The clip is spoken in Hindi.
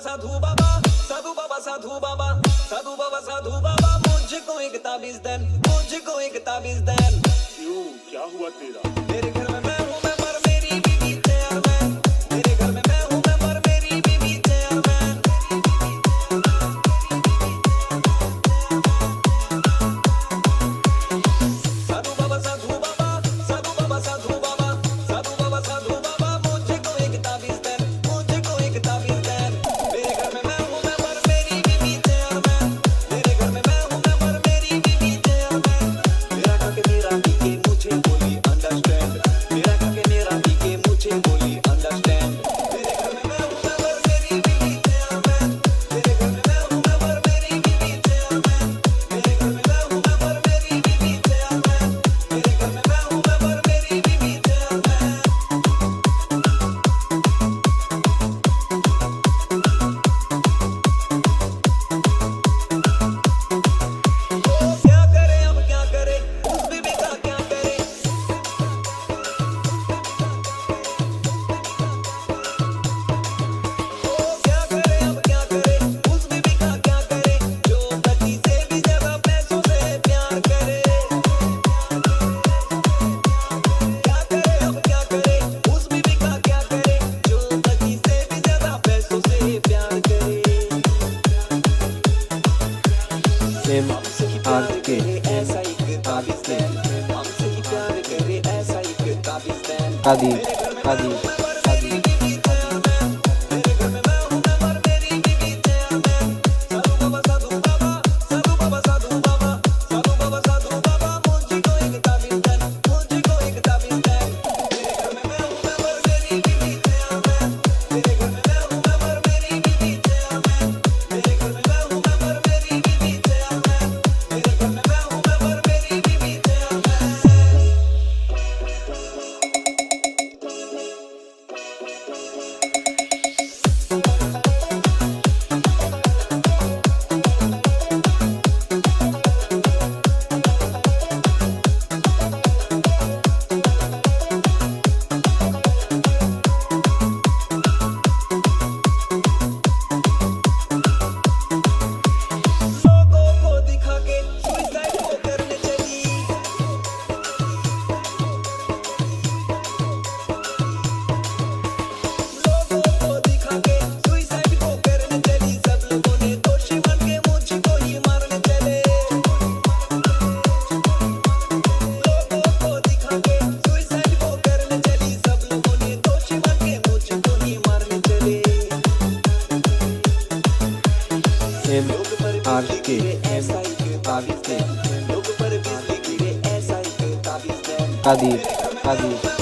साधु बाबा, साधु बाबा, साधु बाबा, साधु बाबा, साधु बाबा, मुझको एक ताबीज देन, मुझको एक ताबीज देन। क्यों, क्या हुआ तेरा? मेरे घर में मैं हूँ, मैं पर मेरी बीवी चेयरमैन। मेरे घर में मैं हूँ, मैं पर मेरी बीवी चेयरमैन। साधु बाबा, साधु बाबा, साधु बाबा, साधु बाबा, साधु बाबा, साधु बाबा, मुझको एक ताबीज देन, मुझको एक ताबीज देन। मेरे घर में मैं हूँ, मैं पर मेरी बीवी चेयरमैन। मेरे घर में मैं हूँ, मैं पर मेरी बीवी चेयरमैन। मेरा खा के मेरा पी के मुझे बोली अंडरस्टैंड। मेरा खा के मेरा पी के मुझे बोली अंडरस्टैंड। मेरे घर में मैं हूँ, मैं पर मेरी बीवी चेयरमैन। मेरे घर में मैं हूँ, मैं पर मेरी बीवी चेयरमैन। मेरे घर में मैं हूँ, मैं पर मेरी बीवी चेयरमैन। मेरे घर में मैं हूँ, मैं पर मेरी बीवी चेयरमैन। क्या करे अब क्या करे, उस बीबी का क्या करे। क्या करे अब क्या करे, उस बीबी का क्या करे, जो पति से भी ज्यादा पैसों से प्यार करे। क्या करे अब क्या करे, उस बीबी का क्या करे, जो पति से भी ज्यादा पैसों से प्यार करे। हमसे ही प्यार के ऐसा एक ताबीज देन, हमसे ही प्यार करे ऐसा एक ताबीज देन। कादी मेरे घर में कादी मैं हूँ, मैं पर मेरी बीवी चेयरमैन। मेरे घर में मैं हूँ, मैं पर मेरी बीवी चेयरमैन। साधु बाबा, साधु बाबा, साधु बाबा, साधु बाबा, साधु बाबा, साधु बाबा, मुझको एक ताबीज देन, मुझको एक ताबीज देन। मेरे घर में मैं हूँ, मैं पर मेरी बीवी चेयरमैन। मेरे घर में मैं हूँ, मैं पर मेरी बीवी चेयरमैन। मेरे घर में मैं हूँ, मैं पर मेरी बीवी चेयरमैन। मेरे घर में मैं हूँ, मैं पर मेरी बीवी चेयरमैन। लोगों को दिखा के सुसाइड को करने चली। लोगों को दिखा के सुसाइड को करने चली। सब लोगों ने दोषी मान के मुझको ही मारने चले। लोगों को दिखा के सुसाइड को करने चली। सब लोगों ने दोषी मान के मुझको ही मारने चले। लोग पर बिजली गिरे ऐसा एक ताबीज देन। लोग पर बिजली गिरे ऐसा एक ताबीज देन। कादी कादी